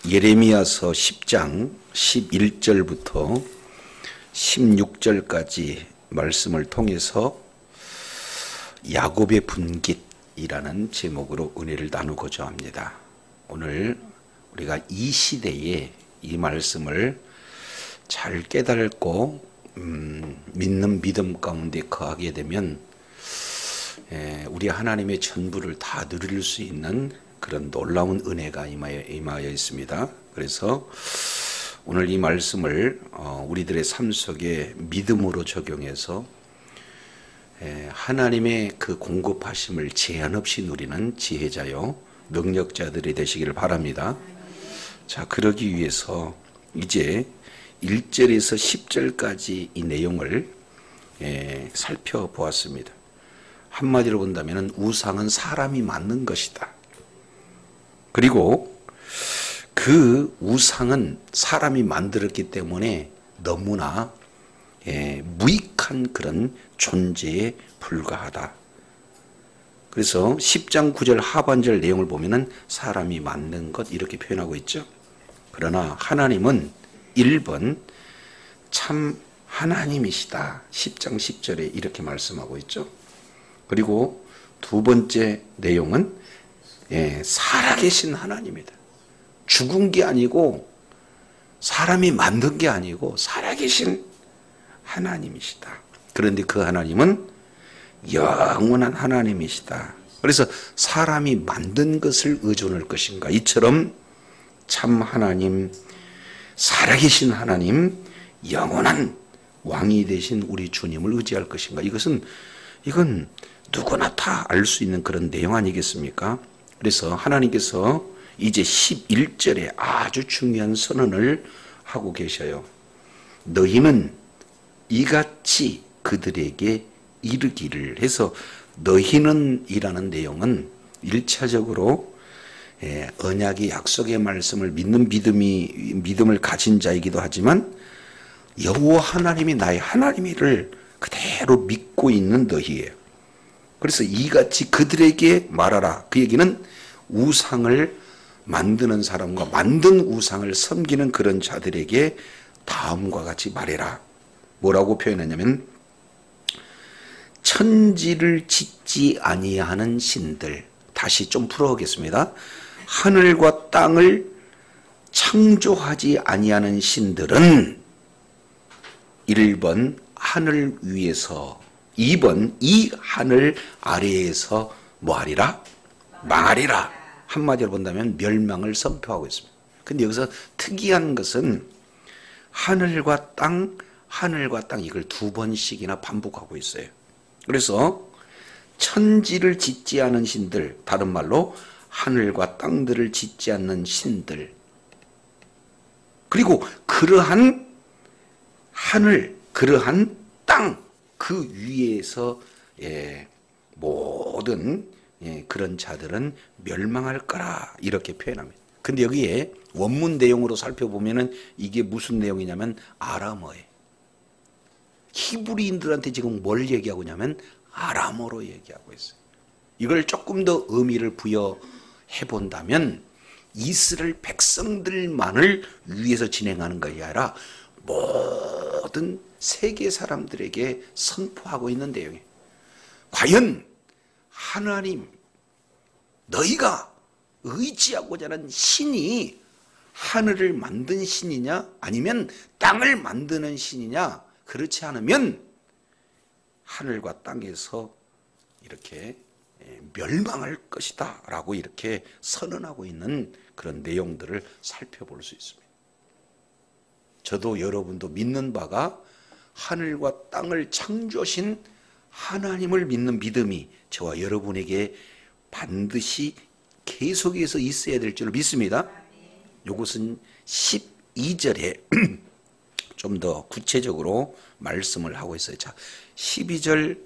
예레미야서 10장 11절부터 16절까지 말씀을 통해서 야곱의 분깃이라는 제목으로 은혜를 나누고자 합니다. 오늘 우리가 이 시대에 이 말씀을 잘 깨닫고 믿는 믿음 가운데 거하게 되면 우리 하나님의 전부를 다 누릴 수 있는 그런 놀라운 은혜가 임하여 있습니다. 그래서 오늘 이 말씀을 우리들의 삶 속에 믿음으로 적용해서 하나님의 그 공급하심을 제한 없이 누리는 지혜자요 능력자들이 되시기를 바랍니다. 자, 그러기 위해서 이제 1절에서 10절까지 이 내용을 살펴보았습니다. 한마디로 본다면 우상은 사람이 만든 것이다. 그리고 그 우상은 사람이 만들었기 때문에 너무나 무익한 그런 존재에 불과하다. 그래서 10장 9절 하반절 내용을 보면은 사람이 만든 것 이렇게 표현하고 있죠. 그러나 하나님은 1번 참 하나님이시다. 10장 10절에 이렇게 말씀하고 있죠. 그리고 두 번째 내용은 살아계신 하나님이다. 죽은 게 아니고 사람이 만든 게 아니고 살아계신 하나님이시다. 그런데 그 하나님은 영원한 하나님이시다. 그래서 사람이 만든 것을 의존할 것인가? 이처럼 참 하나님, 살아계신 하나님, 영원한 왕이 되신 우리 주님을 의지할 것인가? 이건 누구나 다 알 수 있는 그런 내용 아니겠습니까? 그래서 하나님께서 이제 11절에 아주 중요한 선언을 하고 계셔요. 너희는 이같이 그들에게 이르기를 해서 너희는 이라는 내용은 1차적으로 언약의 약속의 말씀을 믿는 믿음을 가진 자이기도 하지만 여호와 하나님이 나의 하나님이를 그대로 믿고 있는 너희예요. 그래서 이같이 그들에게 말하라. 그 얘기는 우상을 만드는 사람과 만든 우상을 섬기는 그런 자들에게 다음과 같이 말해라. 뭐라고 표현했냐면 천지를 짓지 아니하는 신들. 다시 좀 풀어보겠습니다. 하늘과 땅을 창조하지 아니하는 신들은 1번 하늘 위에서 2번 이 하늘 아래에서 뭐하리라? 망하리라. 한마디로 본다면 멸망을 선포하고 있습니다. 근데 여기서 특이한 것은 하늘과 땅 이걸 두 번씩이나 반복하고 있어요. 그래서 천지를 짓지 않은 신들, 다른 말로 하늘과 땅들을 짓지 않는 신들, 그리고 그러한 하늘, 그러한 땅, 그 위에서 모든 그런 자들은 멸망할 거라 이렇게 표현합니다. 근데 여기에 원문 내용으로 살펴보면은 이게 무슨 내용이냐면 아람어예요. 히브리인들한테 지금 뭘 얘기하고 있냐면 아람어로 얘기하고 있어요. 이걸 조금 더 의미를 부여해 본다면 이스라엘 백성들만을 위해서 진행하는 것이 아니라 모든 세계 사람들에게 선포하고 있는 내용이에요. 과연 하나님, 너희가 의지하고자 하는 신이 하늘을 만든 신이냐 아니면 땅을 만드는 신이냐? 그렇지 않으면 하늘과 땅에서 이렇게 멸망할 것이다 라고 이렇게 선언하고 있는 그런 내용들을 살펴볼 수 있습니다. 저도 여러분도 믿는 바가 하늘과 땅을 창조하신 하나님을 믿는 믿음이 저와 여러분에게 반드시 계속해서 있어야 될 줄 믿습니다. 이것은 12절에 좀 더 구체적으로 말씀을 하고 있어요. 자, 12절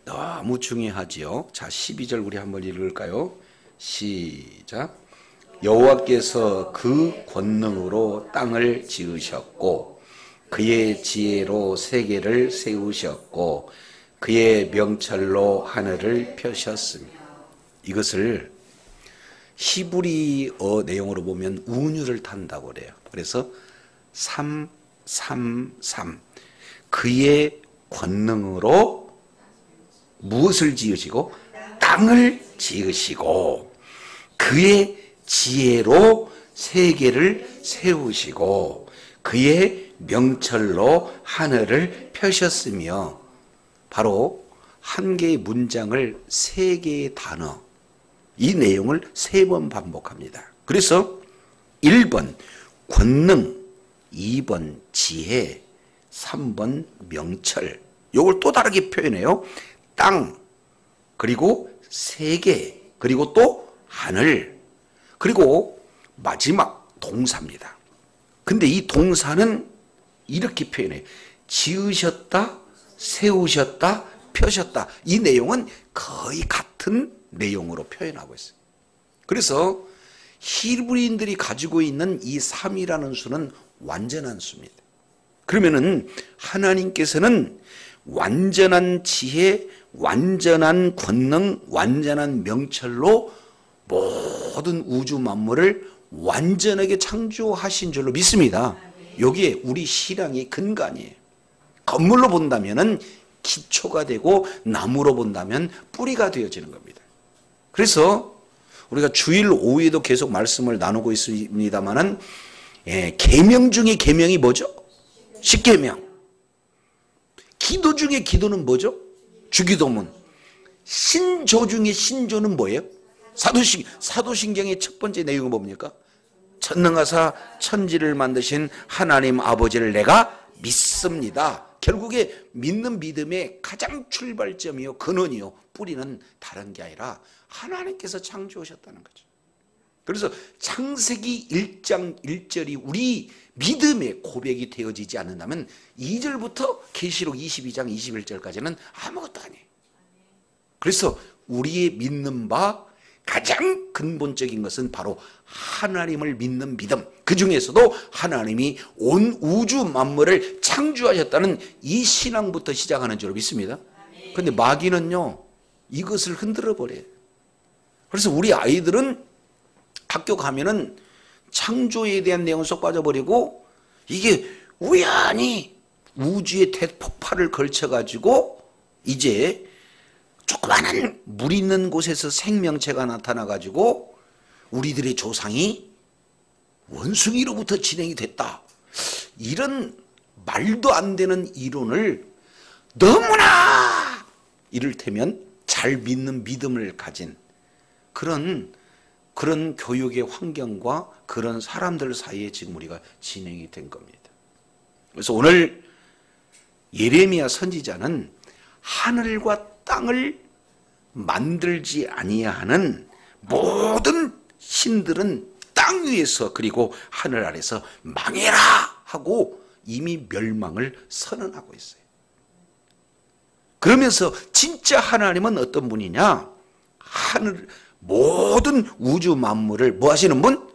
너무 중요하지요. 자, 12절 우리 한번 읽을까요? 시작. 여호와께서 그 권능으로 땅을 지으셨고 그의 지혜로 세계를 세우셨고 그의 명철로 하늘을 펴셨습니다. 이것을 히브리어 내용으로 보면 운율을 탄다고 그래요. 그래서 333 그의 권능으로 무엇을 지으시고 땅을 지으시고 그의 지혜로 세계를 세우시고 그의 명철로 하늘을 펴셨으며 바로 한 개의 문장을 세 개의 단어 이 내용을 3번 반복합니다. 그래서 1번 권능, 2번 지혜, 3번 명철 이걸 또 다르게 표현해요. 땅, 그리고 세계, 그리고 또 하늘, 그리고 마지막 동사입니다. 근데 이 동사는 이렇게 표현해요. 지으셨다, 세우셨다, 펴셨다. 이 내용은 거의 같은 내용으로 표현하고 있어요. 그래서 히브리인들이 가지고 있는 이 3이라는 수는 완전한 수입니다. 그러면은 하나님께서는 완전한 지혜, 완전한 권능, 완전한 명철로 모든 우주 만물을 완전하게 창조하신 줄로 믿습니다. 여기에 우리 신앙의 근간이에요. 건물로 본다면은 기초가 되고 나무로 본다면 뿌리가 되어지는 겁니다. 그래서 우리가 주일 오후에도 계속 말씀을 나누고 있습니다만은 계명 중에 계명이 뭐죠? 십계명. 기도 중에 기도는 뭐죠? 주기도문. 신조 중에 신조는 뭐예요? 사도신경의 첫 번째 내용은 뭡니까? 전능하사 천지를 만드신 하나님 아버지를 내가 믿습니다. 결국에 믿는 믿음의 가장 출발점이요 근원이요 뿌리는 다른 게 아니라 하나님께서 창조하셨다는 거죠. 그래서 창세기 1장 1절이 우리 믿음의 고백이 되어지지 않는다면 2절부터 계시록 22장 21절까지는 아무것도 아니에요. 그래서 우리의 믿는 바 가장 근본적인 것은 바로 하나님을 믿는 믿음. 그 중에서도 하나님이 온 우주 만물을 창조하셨다는 이 신앙부터 시작하는 줄로 믿습니다. 그런데 마귀는요 이것을 흔들어 버려요. 그래서 우리 아이들은 학교 가면은 창조에 대한 내용 쏙 빠져버리고 이게 우연히 우주의 대폭발을 걸쳐가지고 이제 조그마한 물 있는 곳에서 생명체가 나타나가지고 우리들의 조상이 원숭이로부터 진행이 됐다. 이런 말도 안 되는 이론을 너무나 이를테면 잘 믿는 믿음을 가진 그런 교육의 환경과 그런 사람들 사이에 지금 우리가 진행이 된 겁니다. 그래서 오늘 예레미야 선지자는 하늘과 땅을 만들지 아니하는 모든 신들은 땅 위에서 그리고 하늘 아래서 망해라 하고 이미 멸망을 선언하고 있어요. 그러면서 진짜 하나님은 어떤 분이냐? 모든 우주 만물을 뭐 하시는 분?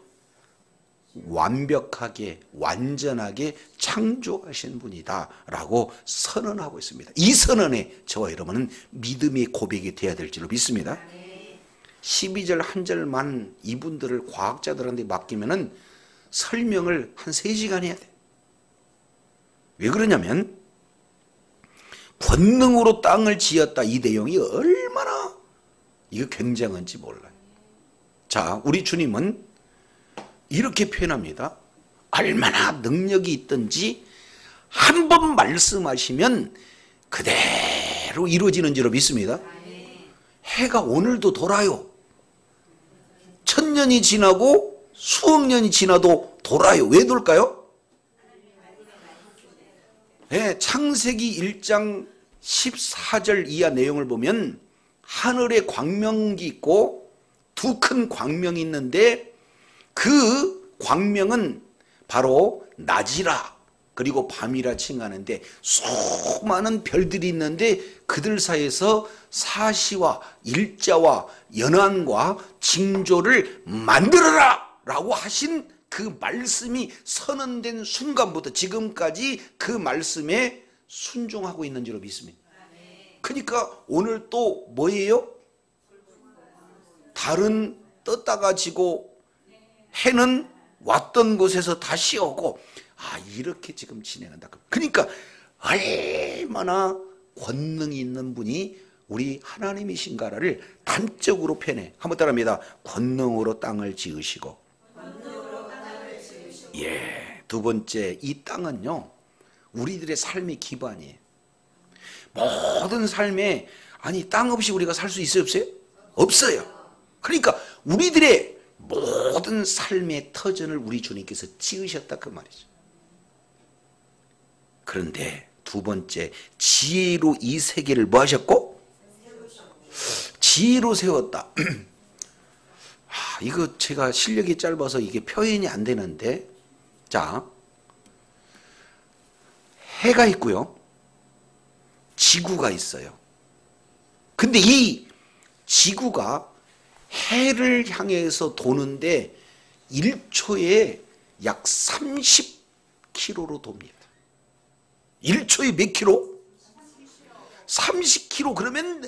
완벽하게 완전하게 창조하신 분이다 라고 선언하고 있습니다. 이 선언에 저와 여러분은 믿음의 고백이 되어야 될 줄로 믿습니다. 12절 한 절만 이분들을 과학자들한테 맡기면은 설명을 한 3시간 해야 돼. 왜 그러냐면 권능으로 땅을 지었다 이 내용이 얼마나 이거 굉장한지 몰라요. 자, 우리 주님은 이렇게 표현합니다. 얼마나 능력이 있든지 한 번 말씀하시면 그대로 이루어지는 줄로 믿습니다. 해가 오늘도 돌아요. 1000년이 지나고 수억 년이 지나도 돌아요. 왜 돌까요? 네, 창세기 1장 14절 이하 내용을 보면 하늘에 광명이 있고 두 큰 광명이 있는데 그 광명은 바로 낮이라 그리고 밤이라 칭하는데 수많은 별들이 있는데 그들 사이에서 사시와 일자와 연한과 징조를 만들어라 라고 하신 그 말씀이 선언된 순간부터 지금까지 그 말씀에 순종하고 있는 줄로 믿습니다. 그러니까 오늘 또 뭐예요? 다른 떴다가 지고 해는 왔던 곳에서 다시 오고, 이렇게 지금 진행한다. 그러니까 얼마나 권능이 있는 분이 우리 하나님이신가를 단적으로 표현해. 한번 따라합니다. 권능으로 땅을 지으시고. 예, 두 번째, 이 땅은요 우리들의 삶의 기반이에요. 모든 삶에, 땅 없이 우리가 살 수 있어요, 없어요? 없어요. 그러니까 우리들의 모든 삶의 터전을 우리 주님께서 지으셨다, 그 말이죠. 그런데 두 번째, 지혜로 이 세계를 뭐 하셨고? 지혜로 세웠다. 이거 제가 실력이 짧아서 이게 표현이 안 되는데, 자, 해가 있고요, 지구가 있어요. 근데 이 지구가 해를 향해서 도는데 1초에 약 30km로 돕니다. 1초에 몇 킬로? 30km. 그러면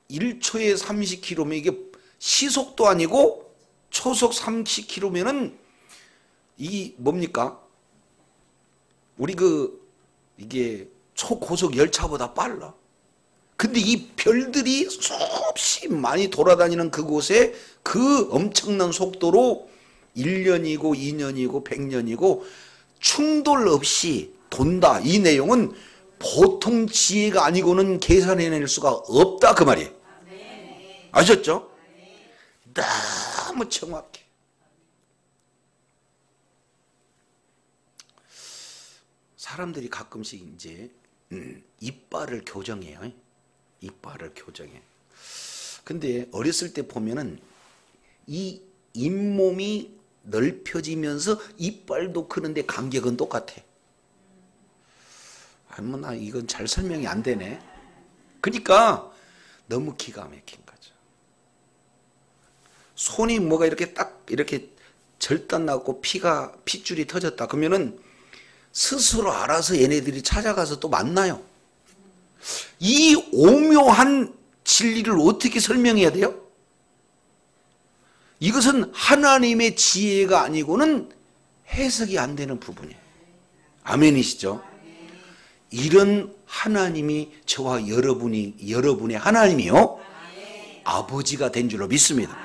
1초에 30km면 이게 시속도 아니고 초속 30km면은 이 뭡니까? 우리 이게 초고속 열차보다 빨라. 근데 이 별들이 수없이 많이 돌아다니는 그곳에 그 엄청난 속도로 1년이고 2년이고 100년이고 충돌 없이 돈다. 이 내용은 보통 지혜가 아니고는 계산해낼 수가 없다, 그 말이에요. 아셨죠? 너무 정확해. 사람들이 가끔씩 이제 이빨을 교정해요. 이빨을 교정해. 근데 어렸을 때 보면은 이 잇몸이 넓혀지면서 이빨도 크는데 간격은 똑같아. 나 이건 잘 설명이 안 되네. 그러니까 너무 기가 막힌 거죠. 손이 뭐가 이렇게 딱 이렇게 절단 나고 핏줄이 터졌다 그러면은 스스로 알아서 얘네들이 찾아가서 또 만나요. 이 오묘한 진리를 어떻게 설명해야 돼요? 이것은 하나님의 지혜가 아니고는 해석이 안 되는 부분이에요. 아멘이시죠? 이런 하나님이 저와 여러분의 하나님이요, 아버지가 된 줄로 믿습니다.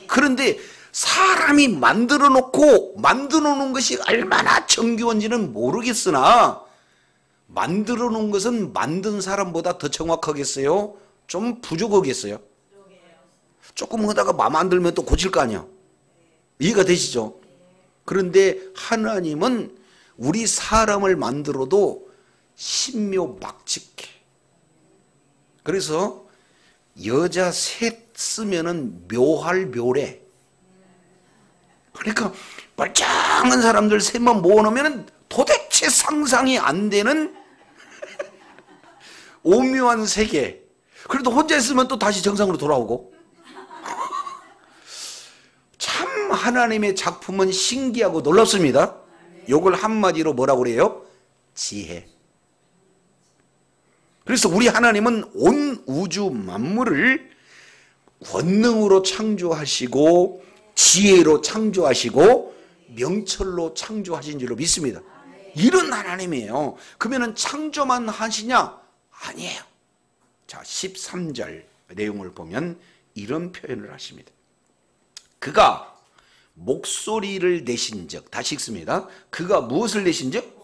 그런데 사람이 만들어 놓은 것이 얼마나 정교한지는 모르겠으나, 만들어 놓은 것은 만든 사람보다 더 정확하겠어요? 좀 부족하겠어요? 조금 하다가 마음 안 들면 또 고칠 거 아니야. 이해가 되시죠? 그런데 하나님은 우리 사람을 만들어도 신묘막측해. 그래서 여자 셋 쓰면은 묘할 묘래. 그러니까 멀쩡한 사람들 셋만 모아놓으면 도대체 상상이 안 되는 오묘한 세계. 그래도 혼자 있으면 또 다시 정상으로 돌아오고. 참 하나님의 작품은 신기하고 놀랍습니다. 요걸 한마디로 뭐라고 그래요? 지혜. 그래서 우리 하나님은 온 우주 만물을 권능으로 창조하시고 지혜로 창조하시고 명철로 창조하신 줄로 믿습니다. 이런 하나님이에요. 그러면 창조만 하시냐? 아니에요. 자, 13절 내용을 보면 이런 표현을 하십니다. 그가 목소리를 내신즉, 다시 읽습니다. 그가 무엇을 내신즉?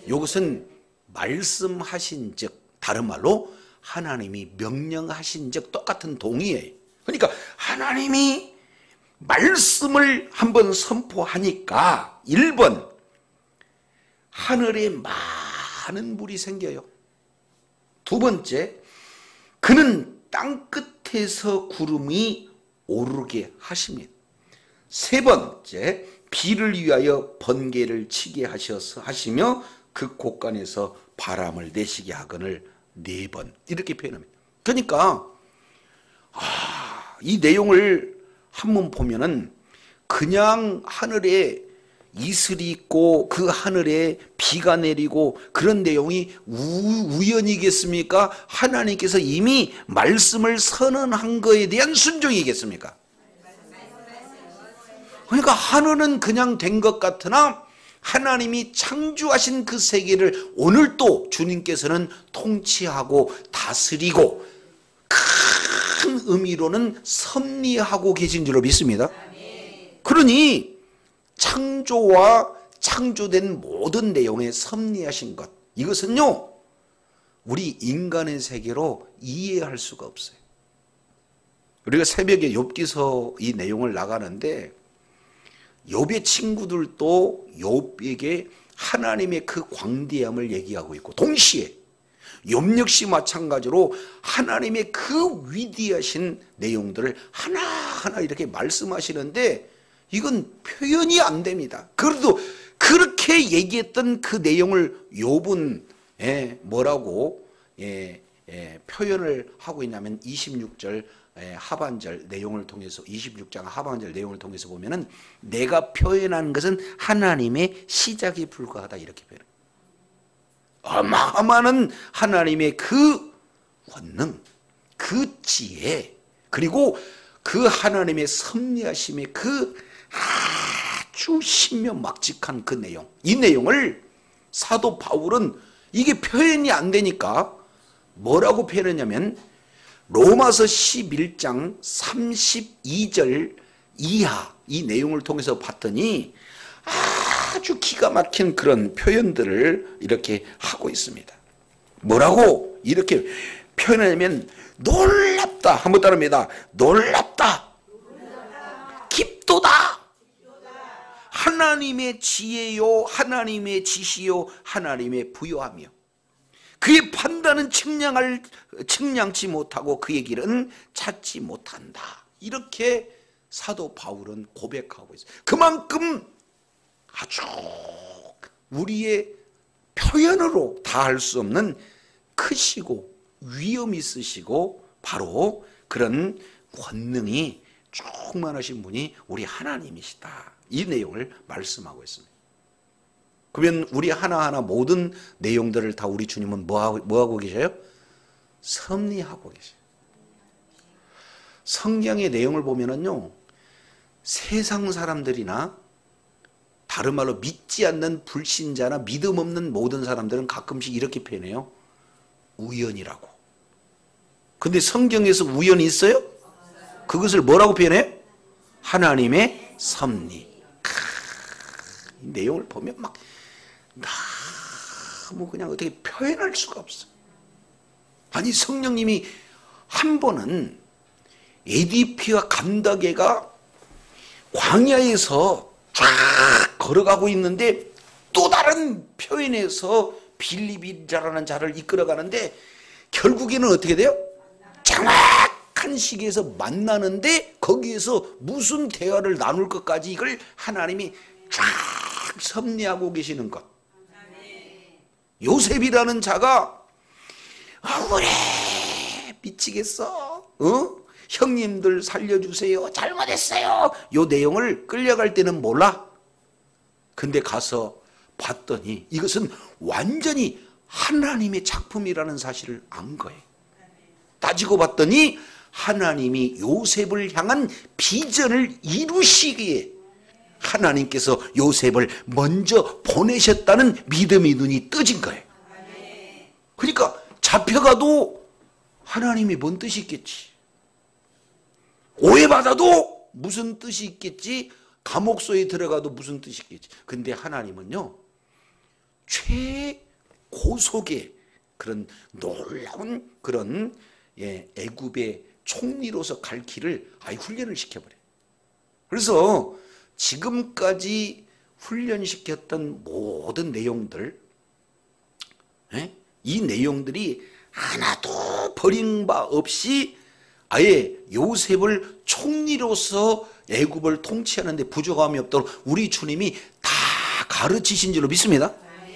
이것은 말씀하신즉, 다른 말로 하나님이 명령하신즉, 똑같은 동의예요. 그러니까 하나님이 말씀을 한번 선포하니까 1번 하늘에 많은 물이 생겨요. 두 번째, 그는 땅끝에서 구름이 오르게 하십니다. 세 번째, 비를 위하여 번개를 치게 하시며 그 곳간에서 바람을 내시게 하거늘 4번, 이렇게 표현합니다. 그러니까 이 내용을 한번 보면은 그냥 하늘에 이슬이 있고 그 하늘에 비가 내리고 그런 내용이 우연이겠습니까? 하나님께서 이미 말씀을 선언한 거에 대한 순종이겠습니까? 그러니까 하늘은 그냥 된 것 같으나 하나님이 창조하신 그 세계를 오늘 또 주님께서는 통치하고 다스리고 큰 의미로는 섭리하고 계신 줄로 믿습니다. 그러니 창조와 창조된 모든 내용에 섭리하신 것, 이것은요 우리 인간의 세계로 이해할 수가 없어요. 우리가 새벽에 욥기서 이 내용을 나가는데 욥의 친구들도 욥에게 하나님의 그 광대함을 얘기하고 있고, 동시에 욥 역시 마찬가지로 하나님의 그 위대하신 내용들을 하나하나 이렇게 말씀하시는데 이건 표현이 안 됩니다. 그래도 그렇게 얘기했던 그 내용을 욥은 뭐라고 표현을 하고 있냐면 26절 하반절 내용을 통해서, 26장 하반절 내용을 통해서 보면은 내가 표현한 것은 하나님의 시작에 불과하다 이렇게 표현해요. 어마어마한 하나님의 그 권능, 그 지혜, 그리고 그 하나님의 섭리하심의 그 아주 신묘막직한 그 내용, 이 내용을 사도 바울은 이게 표현이 안 되니까 뭐라고 표현했냐면 로마서 11장 32절 이하 이 내용을 통해서 봤더니 아주 기가 막힌 그런 표현들을 이렇게 하고 있습니다. 뭐라고 이렇게 표현하냐면 놀랍다, 한번 따라합니다. 놀랍다, 깊도다, 하나님의 지혜요 하나님의 지시요 하나님의 부요하며 그의 판단은 측량치 못하고 그의 길은 찾지 못한다. 이렇게 사도 바울은 고백하고 있어요. 그만큼 아주 우리의 표현으로 다 할 수 없는 크시고 위엄 있으시고 바로 그런 권능이 충만하신 분이 우리 하나님이시다. 이 내용을 말씀하고 있습니다. 그러면 우리 하나하나 모든 내용들을 다 우리 주님은 뭐하고 계셔요? 섭리하고 계셔요. 성경의 내용을 보면은요, 세상 사람들이나 다른 말로 믿지 않는 불신자나 믿음 없는 모든 사람들은 가끔씩 이렇게 표현해요. 우연이라고. 근데 성경에서 우연이 있어요? 그것을 뭐라고 표현해요? 하나님의 섭리. 이 내용을 보면 막 너무 그냥 어떻게 표현할 수가 없어. 아니 성령님이 한 번은 에디피와 간다게가 광야에서 쫙 걸어가고 있는데 또 다른 표현에서 빌립이라는 자를 이끌어가는데 결국에는 어떻게 돼요? 정확한 시기에서 만나는데 거기에서 무슨 대화를 나눌 것까지 이걸 하나님이 쫙 섭리하고 계시는 것. 요셉이라는 자가 그래 미치겠어, 형님들 살려주세요, 잘못했어요, 요 내용을 끌려갈 때는 몰라. 근데 가서 봤더니 이것은 완전히 하나님의 작품이라는 사실을 안 거예요. 따지고 봤더니 하나님이 요셉을 향한 비전을 이루시기에 하나님께서 요셉을 먼저 보내셨다는 믿음의 눈이 떠진 거예요. 그러니까 잡혀가도 하나님이 뭔 뜻이 있겠지, 오해받아도 무슨 뜻이 있겠지, 감옥소에 들어가도 무슨 뜻이 있겠지. 근데 하나님은요 최고속의 그런 놀라운 그런 애굽의 총리로서 갈 길을 아예 훈련을 시켜버려요. 그래서 지금까지 훈련시켰던 모든 내용들, 이 내용들이 하나도 버린 바 없이 아예 요셉을 총리로서 애굽을 통치하는데 부족함이 없도록 우리 주님이 다 가르치신 줄로 믿습니다.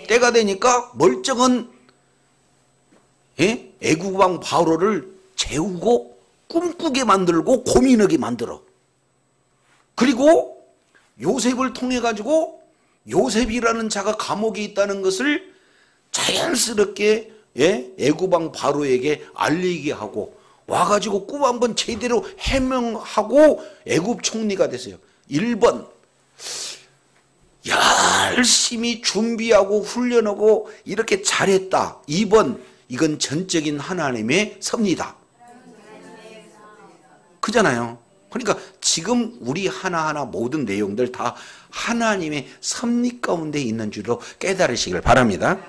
때가 되니까 멀쩡한 애굽 왕 바로를 재우고 꿈꾸게 만들고 고민하게 만들어. 그리고 요셉을 통해 가지고 요셉이라는 자가 감옥에 있다는 것을 자연스럽게 애굽 왕 바로에게 알리게 하고 와가지고 꿈 한번 제대로 해명하고 애굽 총리가 됐어요. 1번 열심히 준비하고 훈련하고 이렇게 잘했다. 2번, 이건 전적인 하나님의 섭리다. 그잖아요. 그러니까 지금 우리 하나하나 모든 내용들 다 하나님의 섭리 가운데 있는 줄로 깨달으시길 바랍니다.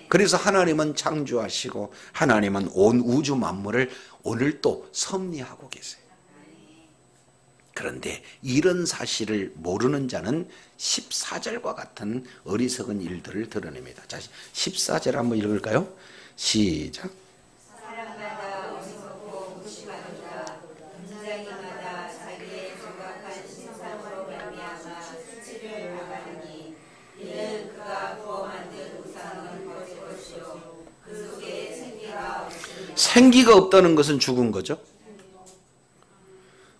그래서 하나님은 창조하시고 하나님은 온 우주 만물을 오늘 또 섭리하고 계세요. 그런데 이런 사실을 모르는 자는 14절과 같은 어리석은 일들을 드러냅니다. 자, 14절 한번 읽을까요? 시작. 사람마다 어리석고 무심한 자, 인자이마다 자기의 조각한 신상으로 말미암아 수치를 나가느니 이는 그가 부어 만든 우상은 거짓 것이요 그 속에 생기가 없으니. 생기가 없다는 것은 죽은 거죠.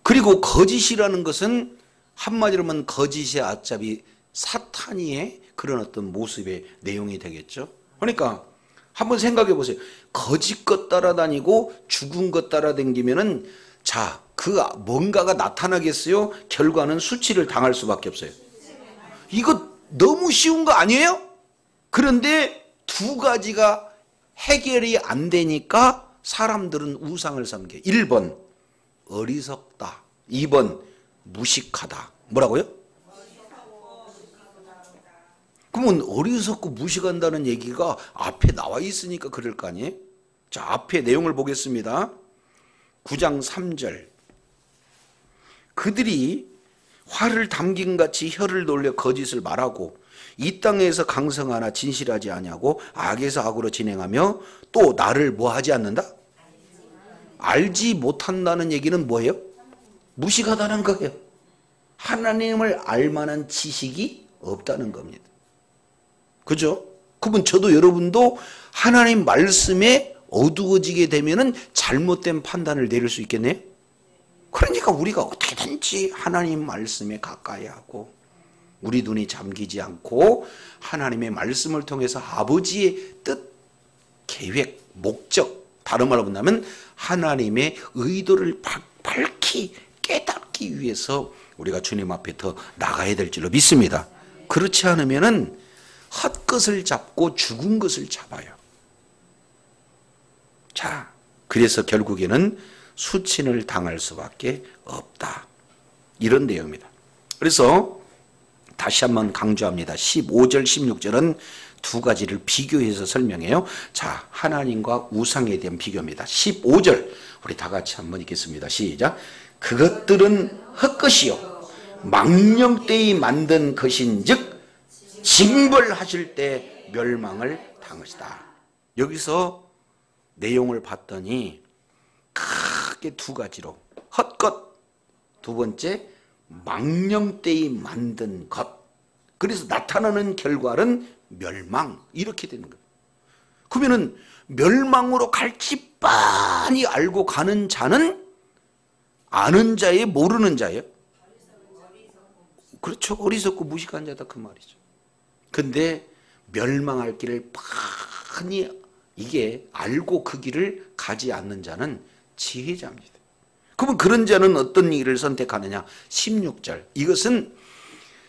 그리고 거짓이라는 것은 한마디로 하면 거짓의 아잡이 사탄이의 그런 어떤 모습의 내용이 되겠죠. 그러니까 한번 생각해 보세요. 거짓 것 따라다니고 죽은 것 따라다니면은 자, 그 뭔가가 나타나겠어요? 결과는 수치를 당할 수밖에 없어요. 이거 너무 쉬운 거 아니에요? 그런데 두 가지가 해결이 안 되니까 사람들은 우상을 섬겨. 1번 어리석다. 2번 무식하다. 뭐라고요? 그러면 어리석고 무식한다는 얘기가 앞에 나와 있으니까 그럴 거 아니에요? 자, 앞에 내용을 보겠습니다. 9장 3절. 그들이 화를 담긴같이 혀를 놀려 거짓을 말하고 이 땅에서 강성하나 진실하지 아니하고 악에서 악으로 진행하며 또 나를 뭐 하지 않는다? 알지 못한다는 얘기는 뭐예요? 무식하다는 거예요. 하나님을 알만한 지식이 없다는 겁니다. 그죠? 그러면 저도 여러분도 하나님 말씀에 어두워지게 되면은 잘못된 판단을 내릴 수 있겠네요. 그러니까 우리가 어떻게든지 하나님 말씀에 가까이 하고 우리 눈이 잠기지 않고 하나님의 말씀을 통해서 아버지의 뜻, 계획, 목적, 다른 말로 본다면 하나님의 의도를 밝히 깨닫기 위해서 우리가 주님 앞에 더 나가야 될 줄로 믿습니다. 그렇지 않으면은 헛것을 잡고 죽은 것을 잡아요. 자, 그래서 결국에는 수친을 당할 수밖에 없다. 이런 내용입니다. 그래서 다시 한번 강조합니다. 15절, 16절은 두 가지를 비교해서 설명해요. 자, 하나님과 우상에 대한 비교입니다. 15절 우리 다 같이 한번 읽겠습니다. 시작. 그것들은 헛것이요 망령되이 만든 것인즉 징벌하실 때 멸망을 당하시다. 여기서 내용을 봤더니 크게 두 가지로 헛것, 두 번째 망령되이 만든 것. 그래서 나타나는 결과는 멸망, 이렇게 되는 거예요. 그러면은 멸망으로 갈지 뻔히 알고 가는 자는 아는 자예요, 모르는 자예요? 그렇죠. 어리석고 무식한 자다 그 말이죠. 근데 멸망할 길을 뻔히 이게 알고 그 길을 가지 않는 자는 지혜자입니다. 그러면 그런 자는 어떤 일을 선택하느냐? 16절. 이것은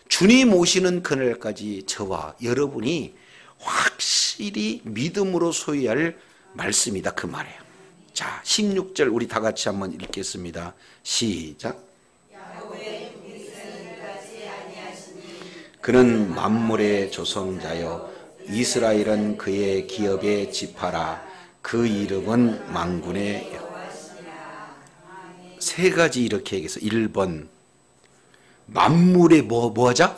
주님 오시는 그날까지 저와 여러분이 확실히 믿음으로 소유할 말씀이다 그 말이에요. 자, 16절 우리 다 같이 한번 읽겠습니다. 시작. 그는 만물의 조성자여 이스라엘은 그의 기업의 지파라. 그 이름은 만군의 여호와시니라. 세 가지 이렇게 얘기해서 1번 만물의 뭐하자?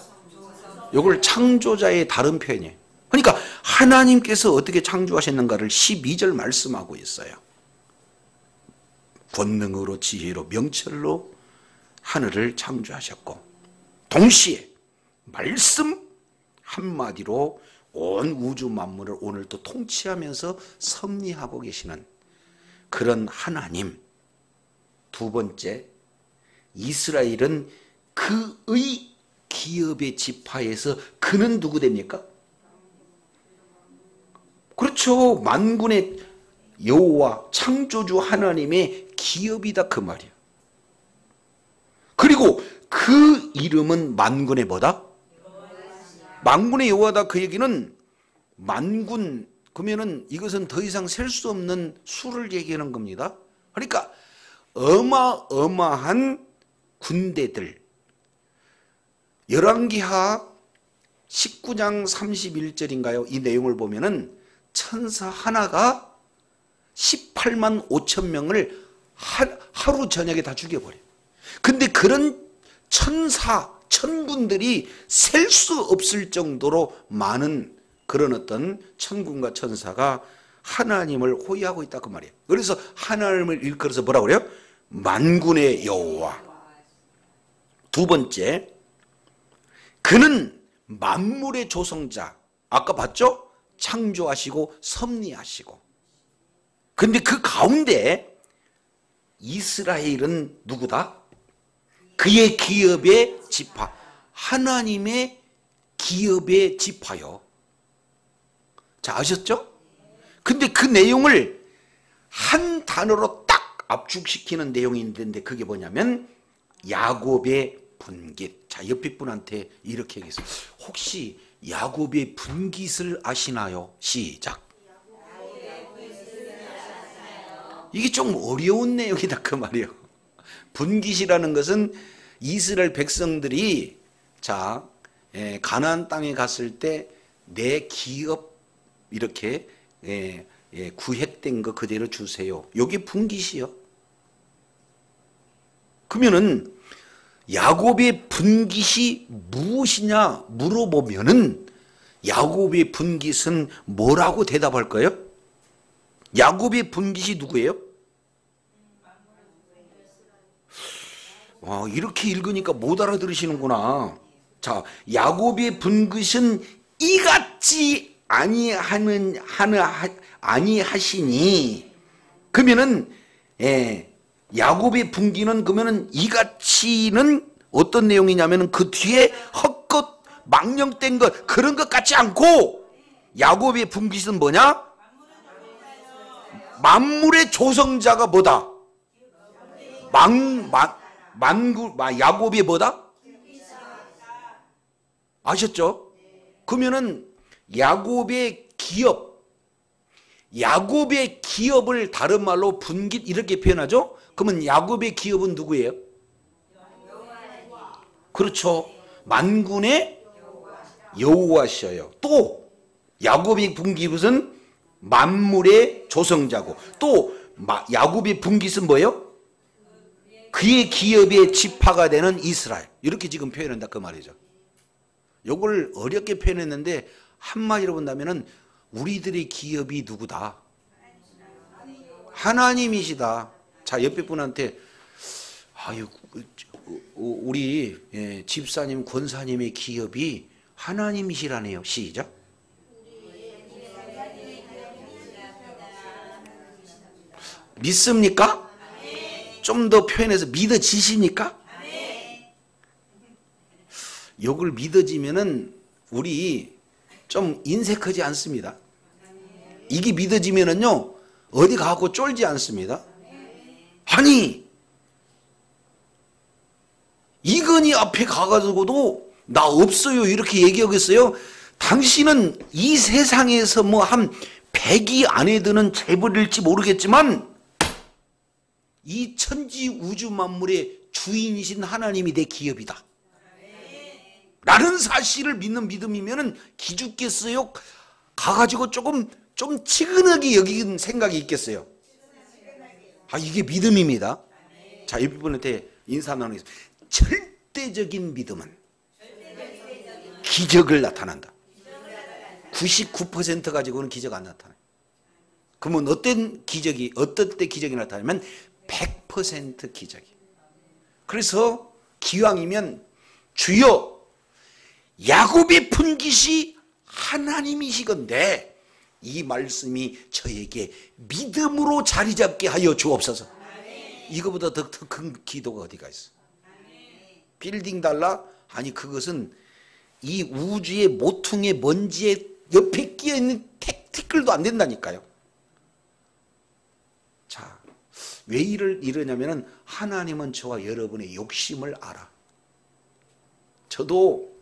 이걸 창조자의 다른 표현이에요. 그러니까 하나님께서 어떻게 창조하셨는가를 12절 말씀하고 있어요. 권능으로 지혜로 명철로 하늘을 창조하셨고 동시에 말씀 한마디로 온 우주 만물을 오늘 또 통치하면서 섭리하고 계시는 그런 하나님. 두 번째, 이스라엘은 그의 기업의 지파에서 그는 누구 됩니까? 그렇죠. 만군의 여호와 창조주 하나님의 기업이다 그 말이야. 그리고 그 이름은 만군의 뭐다? 만군의 여호와다 그 얘기는 만군 그러면은 이것은 더 이상 셀 수 없는 수를 얘기하는 겁니다. 그러니까 어마어마한 군대들. 열왕기하 19장 31절인가요? 이 내용을 보면은 천사 하나가 18만 5천 명을 하루 저녁에 다 죽여버려요. 근데 그런 천군들이 셀 수 없을 정도로 많은 그런 어떤 천군과 천사가 하나님을 호위하고 있다 그 말이에요. 그래서 하나님을 일컬어서 뭐라고 그래요? 만군의 여호와. 두 번째, 그는 만물의 조성자. 아까 봤죠? 창조하시고 섭리하시고. 근데 그 가운데 이스라엘은 누구다? 그의 기업의 지파. 하나님의 기업의 지파요. 자, 아셨죠? 근데 그 내용을 한 단어로 딱 압축시키는 내용이 있는데 그게 뭐냐면 야곱의 분깃. 자, 옆에 분한테 이렇게 얘기했어요. 혹시 야곱의 분깃을 아시나요? 시작. 이게 좀 어려운 내용이다 그 말이에요. 분깃이라는 것은 이스라엘 백성들이 자, 가나안 땅에 갔을 때 내 기업 이렇게 구획된 거 그대로 주세요. 여기 분깃이요. 그러면은 야곱의 분깃이 무엇이냐 물어보면은 야곱의 분깃은 뭐라고 대답할 거예요? 야곱의 분깃이 누구예요? 이렇게 읽으니까 못 알아들으시는구나. 자, 야곱의 분깃은 이같이 아니하시니. 그러면은 야곱의 분깃은 그러면은 이같이는 어떤 내용이냐면은 그 뒤에 헛것 망령된 것 그런 것 같지 않고 야곱의 분깃은 뭐냐? 만물의 조성자가 뭐다? 야곱이 뭐다? 아셨죠? 그러면은 야곱의 기업을 다른 말로 분깃 이렇게 표현하죠? 그러면 야곱의 기업은 누구예요? 그렇죠. 만군의 여호와셔요. 또 야곱의 분깃은 만물의 조성자고 또 야곱의 분깃은 뭐예요? 그의 기업의 지파가 되는 이스라엘. 이렇게 지금 표현한다 그 말이죠. 이걸 어렵게 표현했는데 한마디로 본다면은 우리들의 기업이 누구다? 하나님이시다. 자, 옆에 분한테 우리 집사님 권사님의 기업이 하나님이시라네요. 시작. 믿습니까? 좀 더 표현해서 믿어지십니까? 이걸 믿어지면은 우리 좀 인색하지 않습니다. 이게 믿어지면은요 어디 가고 쫄지 않습니다. 아니 이건희 앞에 가가지고도 나 없어요 이렇게 얘기하겠어요? 당신은 이 세상에서 뭐 한 100위 안에 드는 재벌일지 모르겠지만 이 천지 우주 만물의 주인이신 하나님이 내 기업이다 라는 사실을 믿는 믿음이면은 기죽겠어요? 가가지고 조금 좀 치근하게 여기는 생각이 있겠어요? 이게 믿음입니다. 자, 이 부분한테 인사 나누겠습니다. 절대적인 믿음은 기적을 나타난다. 99% 가지고는 기적 안 나타나요. 그러면 어떤 때 기적이 나타나면 100% 기적이. 그래서 기왕이면 주여 야곱의 분깃이 하나님이시건대 이 말씀이 저에게 믿음으로 자리 잡게 하여 주옵소서. 이거보다 더 큰 기도가 어디가 있어? 빌딩 달라? 아니 그것은 이 우주의 모퉁이의 먼지에 옆에 끼어있는 티끌도 안 된다니까요. 자, 왜 이러냐면은 하나님은 저와 여러분의 욕심을 알아. 저도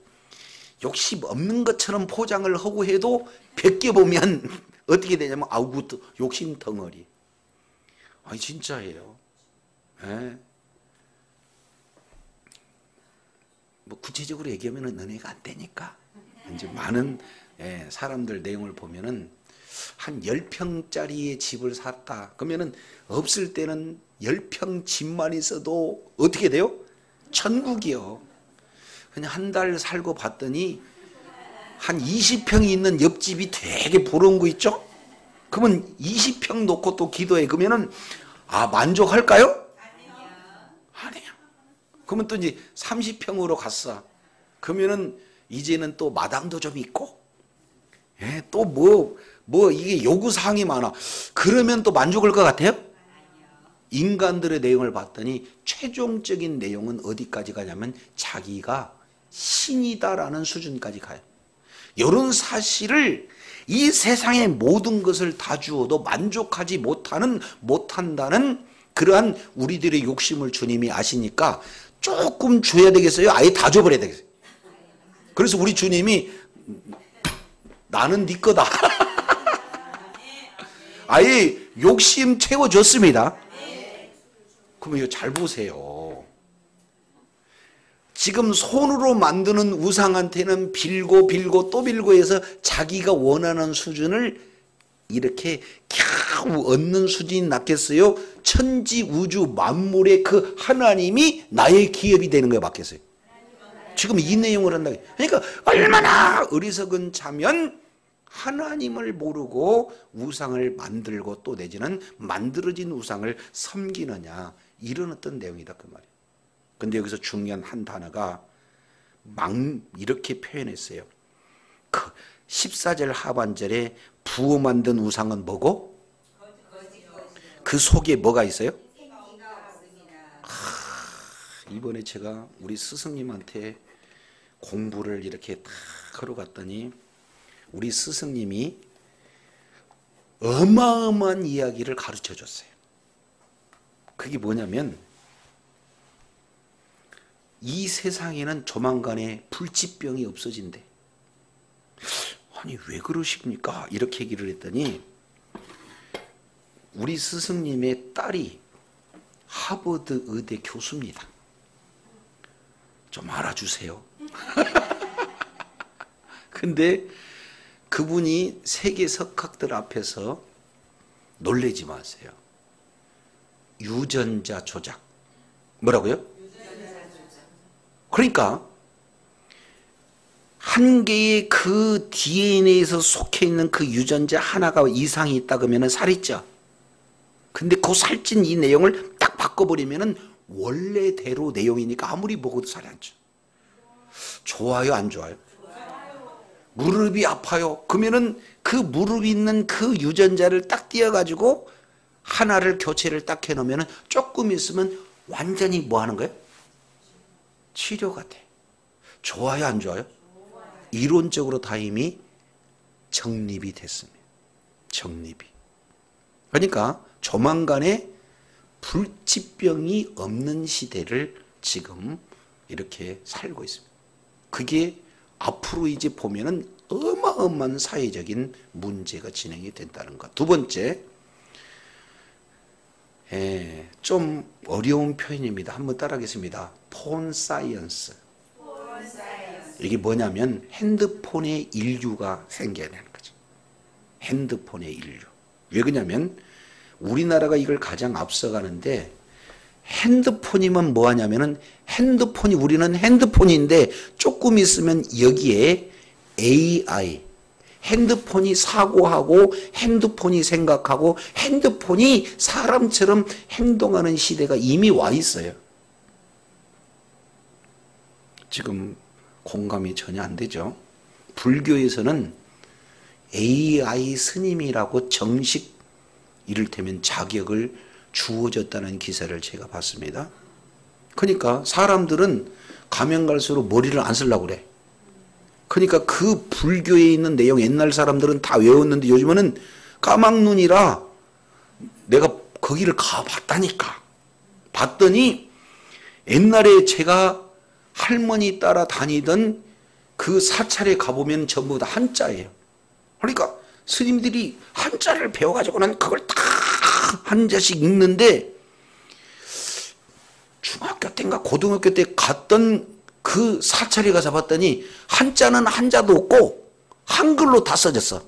욕심 없는 것처럼 포장을 하고 해도 벗겨보면 어떻게 되냐면 아우 욕심 덩어리. 아니 진짜예요. 예. 뭐 구체적으로 얘기하면 은혜가 안 되니까 이제 많은 사람들 내용을 보면은 한 10평짜리의 집을 샀다. 그러면은 없을 때는 10평 집만 있어도 어떻게 돼요? 천국이요. 그냥 한 달 살고 봤더니 한 20평이 있는 옆집이 되게 부러운 거 있죠? 그러면 20평 놓고 또 기도해. 그러면은 만족할까요? 아니에요. 그러면 또 이제 30평으로 갔어. 그러면은 이제는 또 마당도 좀 있고, 또 이게 요구사항이 많아. 그러면 또 만족할 것 같아요? 인간들의 내용을 봤더니 최종적인 내용은 어디까지 가냐면 자기가 신이다라는 수준까지 가요. 이런 사실을 이 세상의 모든 것을 다 주어도 만족하지 못한다는 그러한 우리들의 욕심을 주님이 아시니까 조금 줘야 되겠어요? 아예 다 줘버려야 되겠어요? 그래서 우리 주님이 나는 네 거다. 아예 욕심 채워줬습니다. 그러면 이거 잘 보세요. 지금 손으로 만드는 우상한테는 빌고 또 빌고 해서 자기가 원하는 수준을 이렇게 겨우 얻는 수준이 낫겠어요? 천지 우주 만물의 그 하나님이 나의 기업이 되는 거에 맞겠어요? 지금 이 내용을 한다. 그러니까 얼마나 어리석은 자면 하나님을 모르고 우상을 만들고 또 내지는 만들어진 우상을 섬기느냐, 이런 어떤 내용이다 그 말이에요. 근데 여기서 중요한 한 단어가 이렇게 표현했어요. 그 14절 하반절에 부어 만든 우상은 뭐고? 그 속에 뭐가 있어요? 이번에 제가 우리 스승님한테 공부를 이렇게 딱 하러 갔더니 우리 스승님이 어마어마한 이야기를 가르쳐 줬어요. 그게 뭐냐면 이 세상에는 조만간에 불치병이 없어진대. 아니 왜 그러십니까? 이렇게 얘기를 했더니 우리 스승님의 딸이 하버드 의대 교수입니다. 좀 알아주세요. 근데 그분이 세계 석학들 앞에서 놀래지 마세요. 유전자 조작. 뭐라고요? 그러니까 한 개의 그 DNA에서 속해 있는 그 유전자 하나가 이상이 있다 그러면 살있죠. 근데 그 살찐 이 내용을 딱 바꿔버리면 원래대로 내용이니까 아무리 먹어도 살이 안 쪄. 좋아요, 안 좋아요? 무릎이 아파요. 그러면은 그 무릎이 있는 그 유전자를 딱 띄어가지고 하나를 교체를 딱 해놓으면 조금 있으면 완전히 뭐 하는 거예요? 치료가 돼. 좋아요, 안 좋아요? 이론적으로 다 이미 정립이 됐습니다. 정립이. 그러니까 조만간에 불치병이 없는 시대를 지금 이렇게 살고 있습니다. 그게 앞으로 이제 보면은 어마어마한 사회적인 문제가 진행이 된다는 것. 두 번째, 좀 어려운 표현입니다. 한번 따라하겠습니다. 폰 사이언스. 이게 뭐냐면 핸드폰의 인류가 생겨야 되는 거죠. 핸드폰의 인류. 왜 그러냐면 우리나라가 이걸 가장 앞서가는데 핸드폰이면 뭐 하냐면은 핸드폰이 우리는 핸드폰인데 조금 있으면 여기에 AI, 핸드폰이 사고하고 핸드폰이 생각하고 핸드폰이 사람처럼 행동하는 시대가 이미 와 있어요. 지금 공감이 전혀 안 되죠. 불교에서는 AI 스님이라고 정식 이를테면 자격을 주어졌다는 기사를 제가 봤습니다. 그러니까 사람들은 가면 갈수록 머리를 안 쓰려고 그래. 그러니까 그 불교에 있는 내용 옛날 사람들은 다 외웠는데 요즘은 까막눈이라 내가 거기를 가봤다니까. 봤더니 옛날에 제가 할머니 따라 다니던 그 그 사찰에 가보면 전부 다 한자예요. 그러니까 스님들이 한자를 배워가지고는 그걸 다 한자씩 읽는데, 중학교 때인가 고등학교 때 갔던 그 사찰에 가서 봤더니 한자는 한자도 없고 한글로 다 써졌어.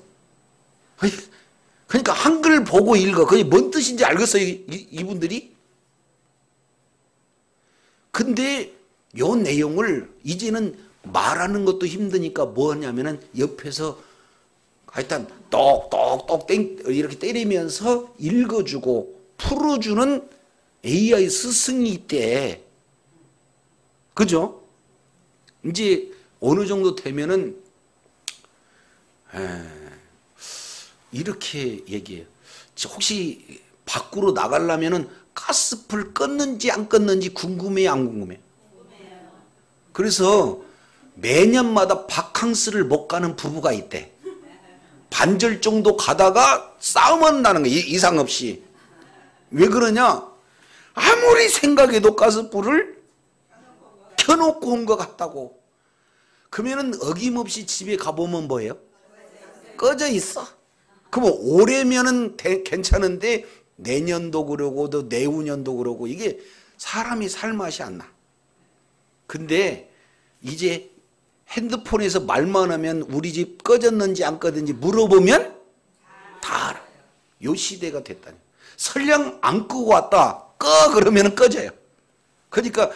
그러니까 한글 보고 읽어. 그게 뭔 뜻인지 알겠어요, 이분들이? 근데 요 내용을 이제는 말하는 것도 힘드니까 뭐 하냐면은 옆에서 하여튼 똑똑똑 이렇게 때리면서 읽어주고 풀어주는 AI 스승이 있대. 그죠? 이제 어느 정도 되면은 이렇게 얘기해요. 혹시 밖으로 나가려면은 가스불 껐는지 안 껐는지 궁금해요, 안 궁금해요? 그래서 매년마다 바캉스를 못 가는 부부가 있대. 반절 정도 가다가 싸움은 나는 거야, 이상 없이. 왜 그러냐? 아무리 생각해도 가스불을 켜놓고 온 것 같다고. 그러면은 어김없이 집에 가보면 뭐예요? 꺼져 있어. 그러면 올해면은 괜찮은데 내년도 그러고 또 내후년도 그러고 이게 사람이 살 맛이 안 나. 근데 이제 핸드폰에서 말만 하면 우리 집 꺼졌는지 안 꺼졌는지 물어보면 다 알아. 요 시대가 됐다니. 설령 안 끄고 왔다. 꺼 그러면 꺼져요. 그러니까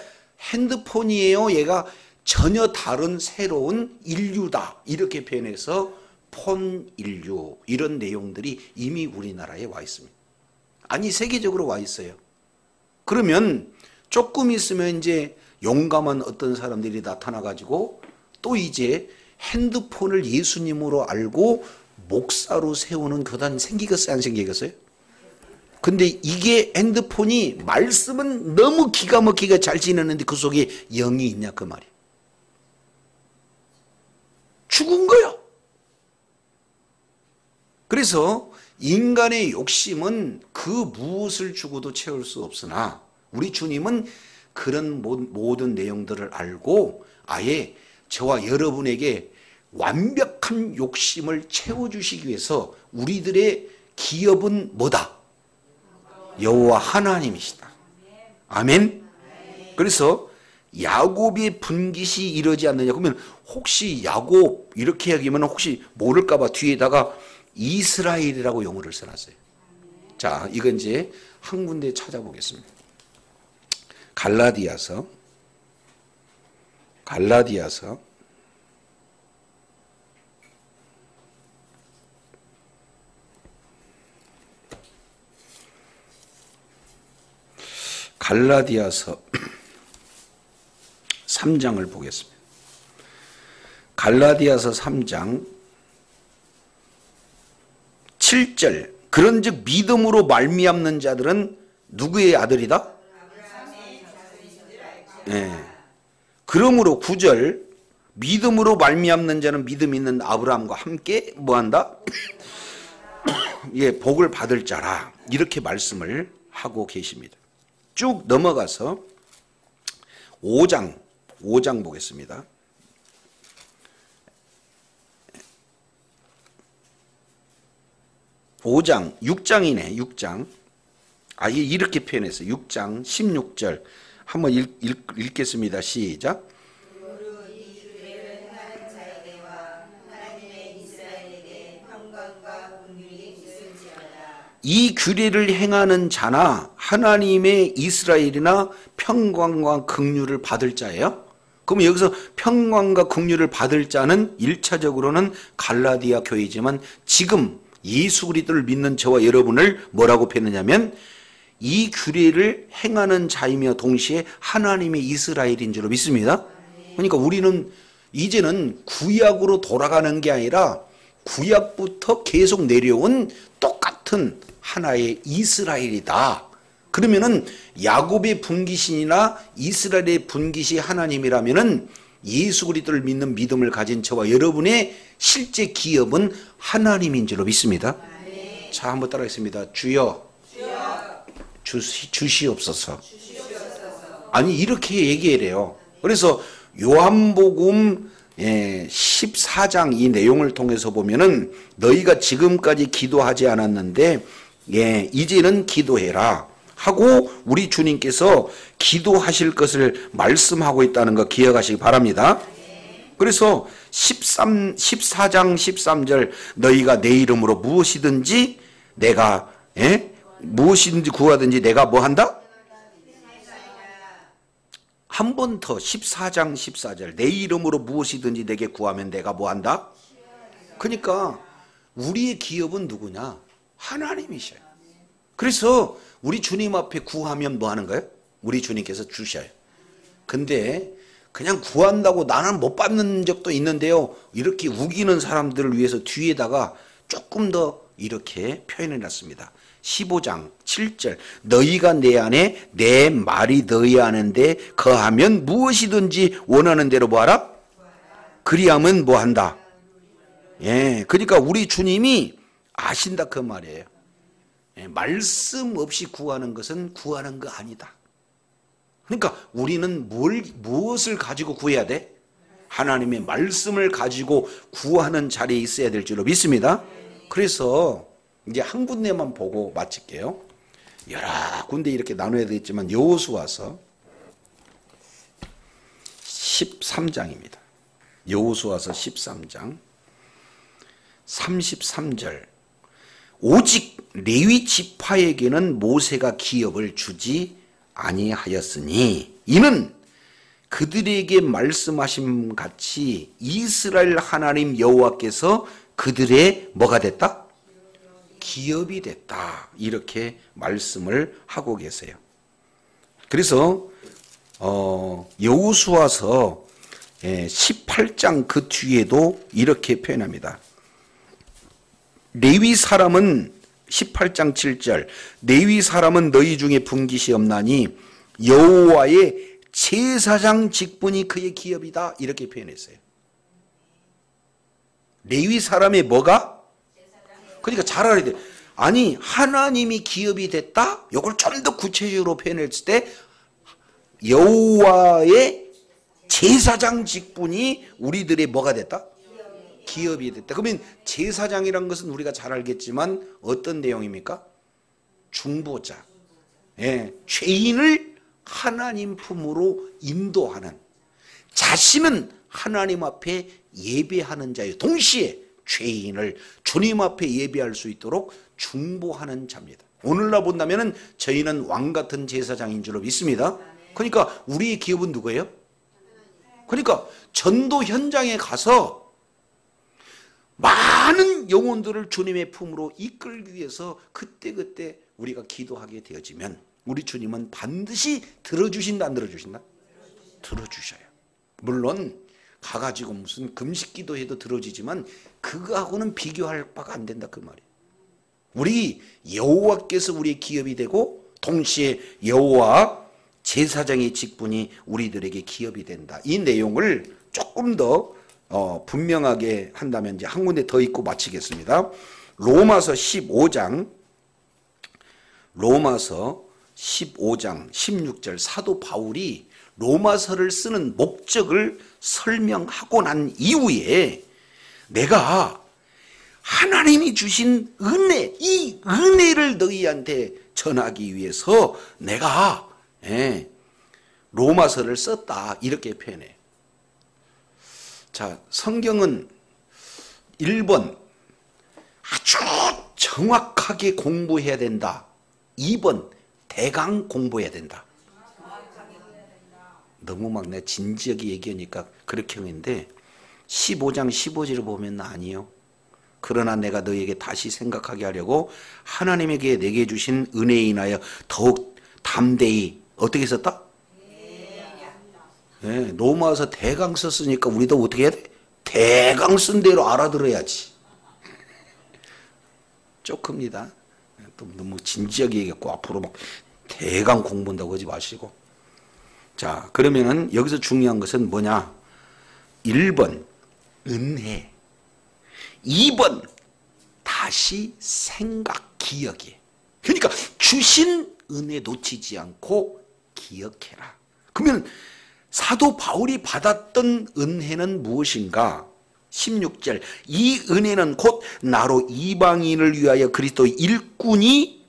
핸드폰이에요. 얘가 전혀 다른 새로운 인류다. 이렇게 표현해서 폰 인류 이런 내용들이 이미 우리나라에 와 있습니다. 아니 세계적으로 와 있어요. 그러면 조금 있으면 이제 용감한 어떤 사람들이 나타나가지고 또 이제 핸드폰을 예수님으로 알고 목사로 세우는 교단이 생기겠어요? 안 생기겠어요? 근데 이게 핸드폰이 말씀은 너무 기가 막히게 잘 지내는데 그 속에 영이 있냐 그 말이에요. 죽은 거예요. 그래서 인간의 욕심은 그 무엇을 주고도 채울 수 없으나 우리 주님은 그런 모든 내용들을 알고 아예 저와 여러분에게 완벽한 욕심을 채워주시기 위해서 우리들의 기업은 뭐다? 여호와 하나님이시다. 아멘. 그래서 야곱의 분깃이 이러지 않느냐. 그러면 혹시 야곱 이렇게 얘기하면 혹시 모를까 봐 뒤에다가 이스라엘이라고 용어를 써놨어요. 자, 이건 이제 한 군데 찾아보겠습니다. 갈라디아서 3장을 보겠습니다. 갈라디아서 3장 7절. 그런즉 믿음으로 말미암는 자들은 누구의 아들이다? 그러므로 9절. 믿음으로 말미암는 자는 믿음 있는 아브라함과 함께 뭐한다? 예, 복을 받을 자라. 이렇게 말씀을 하고 계십니다. 쭉 넘어가서 5장 보겠습니다. 5장, 6장이네, 6장. 아예 이렇게 표현했어요. 6장 16절. 한번 읽겠습니다. 시작. 이 규례를 행하는 자나 하나님의 이스라엘이나 평강과 긍휼을 받을 자예요. 그럼 여기서 평강과 긍휼을 받을 자는 1차적으로는 갈라디아 교회지만 지금 예수 그리스도를 믿는 저와 여러분을 뭐라고 표현하냐면 이 규례를 행하는 자이며 동시에 하나님의 이스라엘인 줄로 믿습니다. 그러니까 우리는 이제는 구약으로 돌아가는 게 아니라 구약부터 계속 내려온 똑같은 하나의 이스라엘이다. 그러면은 야곱의 분깃이나 이스라엘의 분깃이 하나님이라면은 예수 그리스도를 믿는 믿음을 가진 저와 여러분의 실제 기업은 하나님인 줄로 믿습니다. 자, 한번 따라하겠습니다. 주여, 주시옵소서. 아니 이렇게 얘기해요. 그래서 요한복음 14장 이 내용을 통해서 보면은 너희가 지금까지 기도하지 않았는데 이제는 기도해라 하고 우리 주님께서 기도하실 것을 말씀하고 있다는 거 기억하시기 바랍니다. 그래서 14장 13절 너희가 내 이름으로 무엇이든지 내가 무엇이든지 구하든지 내가 뭐 한다? 한 번 더 14장 14절 내 이름으로 무엇이든지 내게 구하면 내가 뭐 한다? 그러니까 우리의 기업은 누구냐? 하나님이셔요. 그래서 우리 주님 앞에 구하면 뭐 하는 거예요? 우리 주님께서 주셔요. 근데 그냥 구한다고 나는 못 받는 적도 있는데요. 이렇게 우기는 사람들을 위해서 뒤에다가 조금 더 이렇게 표현해 놨습니다. 15장 7절 너희가 내 안에 내 말이 너희 안에 거하면 무엇이든지 원하는 대로 뭐하라? 그리하면 뭐한다? 그러니까 우리 주님이 아신다 그 말이에요. 말씀 없이 구하는 것은 구하는 거 아니다. 그러니까 우리는 무엇을 가지고 구해야 돼? 하나님의 말씀을 가지고 구하는 자리에 있어야 될 줄로 믿습니다. 그래서 이제 한 군데만 보고 마칠게요. 여러 군데 이렇게 나눠야 되겠지만 여호수아서 13장입니다. 여호수아서 13장 33절 오직 레위 지파에게는 모세가 기업을 주지 아니하였으니 이는 그들에게 말씀하심 같이 이스라엘 하나님 여호와께서 그들의 뭐가 됐다? 기업이 됐다. 이렇게 말씀을 하고 계세요. 그래서 여호수아서 18장 그 뒤에도 이렇게 표현합니다. 레위 사람은 18장 7절 레위 사람은 너희 중에 분깃이 없나니 여호와의 제사장 직분이 그의 기업이다. 이렇게 표현했어요. 레위 사람의 뭐가? 그러니까 잘 알아야 돼. 아니 하나님이 기업이 됐다? 이걸 좀 더 구체적으로 표현했을 때 여호와의 제사장 직분이 우리들의 뭐가 됐다? 기업이 됐다. 그러면 제사장이란 것은 우리가 잘 알겠지만 어떤 내용입니까? 중보자. 죄인을 하나님 품으로 인도하는 자신은 하나님 앞에 예배하는 자예요. 동시에 죄인을 주님 앞에 예배할 수 있도록 중보하는 자입니다. 오늘날 본다면 저희는 왕 같은 제사장인 줄로 믿습니다. 그러니까 우리의 기업은 누구예요? 그러니까 전도 현장에 가서 많은 영혼들을 주님의 품으로 이끌기 위해서 그때그때 우리가 기도하게 되어지면 우리 주님은 반드시 들어주신다 안 들어주신다? 들어주셔요. 물론 가가지고 무슨 금식 기도해도 들어지지만 그거하고는 비교할 바가 안 된다 그 말이에요. 우리 여호와께서 우리의 기업이 되고 동시에 여호와 제사장의 직분이 우리들에게 기업이 된다. 이 내용을 조금 더 분명하게 한다면 이제 한 군데 더 읽고 마치겠습니다. 로마서 15장 16절 사도 바울이 로마서를 쓰는 목적을 설명하고 난 이후에 내가 하나님이 주신 은혜, 이 은혜를 너희한테 전하기 위해서 내가 로마서를 썼다 이렇게 표현해요. 자, 성경은 1번 아주 정확하게 공부해야 된다. 2번 대강 공부해야 된다. 너무 막 내가 진지하게 얘기하니까 그렇게 했는데 15장 15절을 보면 아니요. 그러나 내가 너에게 다시 생각하게 하려고 하나님에게 내게 주신 은혜에 인하여 더욱 담대히 어떻게 썼다? 로마서 대강 썼으니까 우리도 어떻게 해야 돼? 대강 쓴 대로 알아들어야지. 조금입니다. 또 너무 진지하게 얘기했고 앞으로 막 대강 공부한다고 하지 마시고. 자, 그러면은 여기서 중요한 것은 뭐냐? 1번 은혜, 2번 다시 생각, 기억이에요. 그러니까 주신 은혜 놓치지 않고 기억해라. 그러면 사도 바울이 받았던 은혜는 무엇인가? 16절, 이 은혜는 곧 나로 이방인을 위하여 그리스도의 일꾼이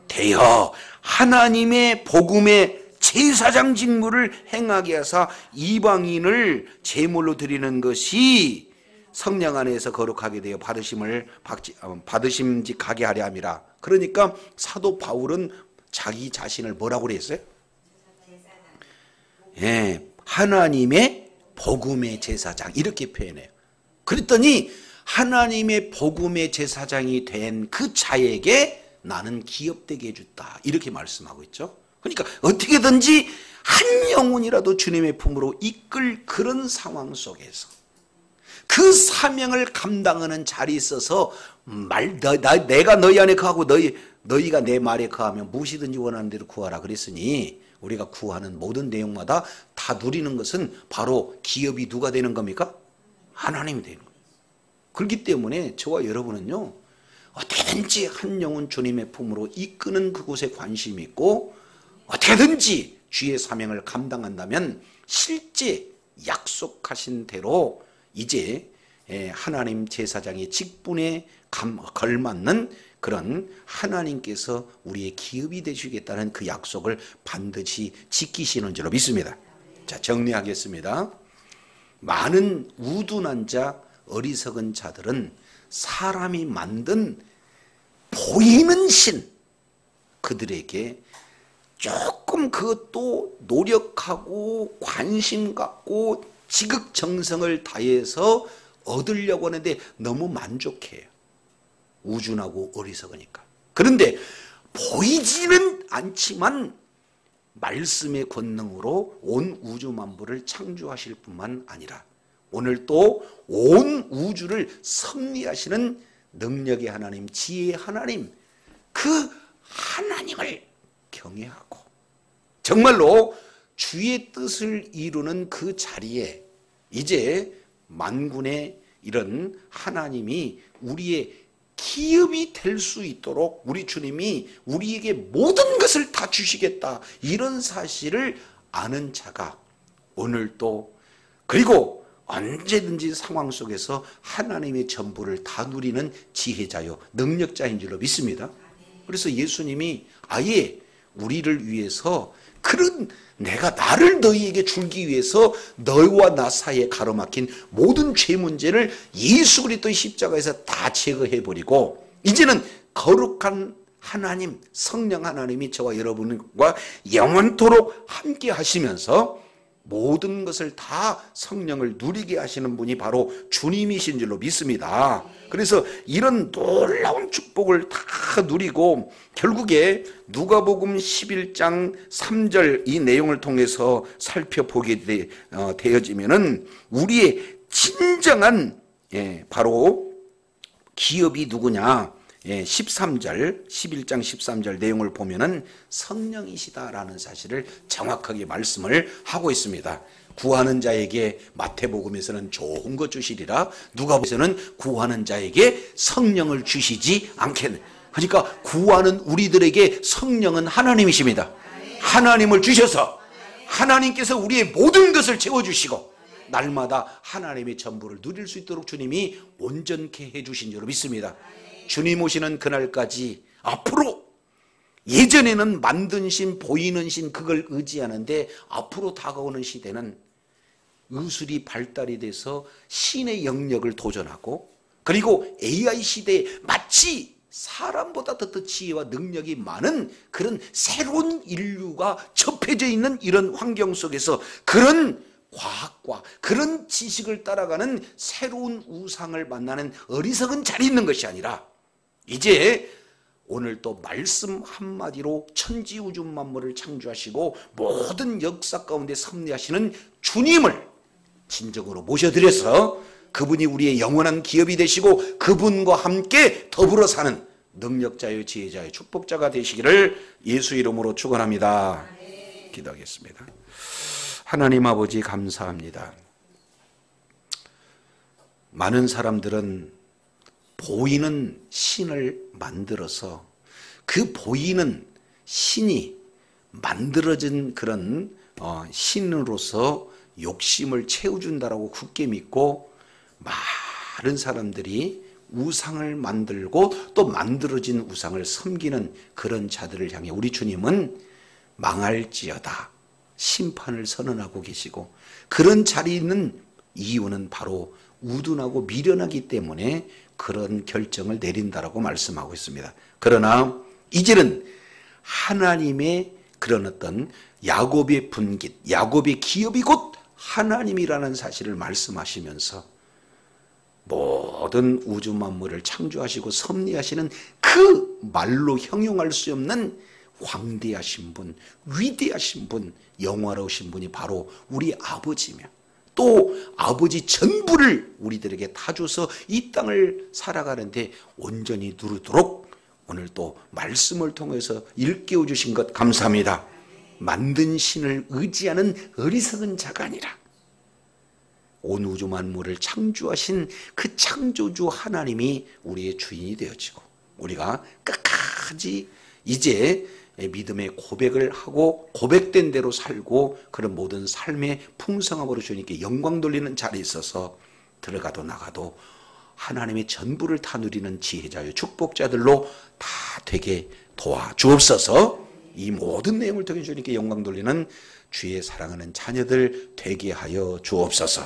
되어 하나님의 복음의 제사장 직무를 행하게 하사 이방인을 제물로 드리는 것이 성령 안에서 거룩하게 되어 받으심직하게 하려 함이라. 그러니까 사도 바울은 자기 자신을 뭐라고 그랬어요? 예, 하나님의 복음의 제사장, 이렇게 표현해요. 그랬더니 하나님의 복음의 제사장이 된 그 자에게 나는 기업되게 해줬다, 이렇게 말씀하고 있죠. 그러니까 어떻게든지 한 영혼이라도 주님의 품으로 이끌 그런 상황 속에서 그 사명을 감당하는 자리에 있어서 내가 너희 안에 거하고 너희가 내 말에 거하면 무엇이든지 원하는 대로 구하라 그랬으니, 우리가 구하는 모든 내용마다 다 누리는 것은 바로 기업이 누가 되는 겁니까? 하나님이 되는 거예요. 그렇기 때문에 저와 여러분은요, 어떻게든지 한 영혼 주님의 품으로 이끄는 그곳에 관심이 있고, 어떻게든지 주의 사명을 감당한다면 실제 약속하신 대로 이제 하나님 제사장의 직분에 걸맞는 그런 하나님께서 우리의 기업이 되시겠다는 그 약속을 반드시 지키시는 줄로 믿습니다. 자, 정리하겠습니다. 많은 우둔한 자, 어리석은 자들은 사람이 만든 보이는 신, 그들에게 조금 그것도 노력하고 관심 갖고 지극정성을 다해서 얻으려고 하는데 너무 만족해요. 우준하고 어리석으니까. 그런데 보이지는 않지만 말씀의 권능으로 온 우주 만물을 창조하실 뿐만 아니라 오늘 또 온 우주를 섭리하시는 능력의 하나님, 지혜의 하나님, 그 하나님을 경외하고 정말로 주의 뜻을 이루는 그 자리에 이제 만군의 이런 하나님이 우리의 기업이 될 수 있도록 우리 주님이 우리에게 모든 것을 다 주시겠다, 이런 사실을 아는 자가 오늘 또, 그리고 언제든지 상황 속에서 하나님의 전부를 다 누리는 지혜자요 능력자인 줄로 믿습니다. 그래서 예수님이 아예 우리를 위해서 그런 나를 너희에게 주기 위해서 너희와 나 사이에 가로막힌 모든 죄 문제를 예수 그리스도의 십자가에서 다 제거해버리고 이제는 거룩한 하나님, 성령 하나님이 저와 여러분과 영원토록 함께 하시면서 모든 것을 다 성령을 누리게 하시는 분이 바로 주님이신 줄로 믿습니다. 그래서 이런 놀라운 축복을 다 누리고 결국에 누가복음 11장 3절 이 내용을 통해서 살펴보게 되어지면은 우리의 진정한 바로 기업이 누구냐? 13절, 11장 13절 내용을 보면은 성령이시다라는 사실을 정확하게 말씀을 하고 있습니다. 구하는 자에게 마태복음에서는 좋은 것 주시리라, 누가복음에서는 구하는 자에게 성령을 주시지 않겠네. 그러니까 구하는 우리들에게 성령은 하나님이십니다. 하나님을 주셔서 하나님께서 우리의 모든 것을 채워주시고 날마다 하나님의 전부를 누릴 수 있도록 주님이 온전케 해주신 줄로 믿습니다. 주님 오시는 그날까지 앞으로, 예전에는 만든 신, 보이는 신 그걸 의지하는데 앞으로 다가오는 시대는 의술이 발달이 돼서 신의 영역을 도전하고, 그리고 AI 시대에 마치 사람보다 더 지혜와 능력이 많은 그런 새로운 인류가 접해져 있는 이런 환경 속에서 그런 과학과 그런 지식을 따라가는 새로운 우상을 만나는 어리석은 자리에 있는 것이 아니라 이제 오늘 또 말씀 한마디로 천지우주 만물을 창조하시고 모든 역사 가운데 섭리하시는 주님을 진정으로 모셔드려서 그분이 우리의 영원한 기업이 되시고 그분과 함께 더불어 사는 능력자요 지혜자요 축복자가 되시기를 예수 이름으로 축원합니다. 기도하겠습니다. 하나님 아버지 감사합니다. 많은 사람들은 보이는 신을 만들어서 그 보이는 신이 만들어진 그런 신으로서 욕심을 채워준다라고 굳게 믿고 많은 사람들이 우상을 만들고 또 만들어진 우상을 섬기는 그런 자들을 향해 우리 주님은 망할지어다 심판을 선언하고 계시고, 그런 자리에 있는 이유는 바로 우둔하고 미련하기 때문에 그런 결정을 내린다라고 말씀하고 있습니다. 그러나 이제는 하나님의 그런 어떤 야곱의 분깃, 야곱의 기업이 곧 하나님이라는 사실을 말씀하시면서 모든 우주 만물을 창조하시고 섭리하시는 그 말로 형용할 수 없는 광대하신 분, 위대하신 분, 영화로우신 분이 바로 우리 아버지며, 또 아버지 전부를 우리들에게 다 줘서 이 땅을 살아가는데 온전히 누르도록 오늘 또 말씀을 통해서 일깨워 주신 것 감사합니다. 만든 신을 의지하는 어리석은 자가 아니라 온 우주 만물을 창조하신 그 창조주 하나님이 우리의 주인이 되어지고, 우리가 끝까지 이제 믿음의 고백을 하고 고백된 대로 살고 그런 모든 삶의 풍성함으로 주님께 영광 돌리는 자리에 있어서 들어가도 나가도 하나님의 전부를 다 누리는 지혜자요 축복자들로 다 되게 도와주옵소서. 이 모든 내용을 통해 주님께 영광 돌리는 주의 사랑하는 자녀들 되게 하여 주옵소서.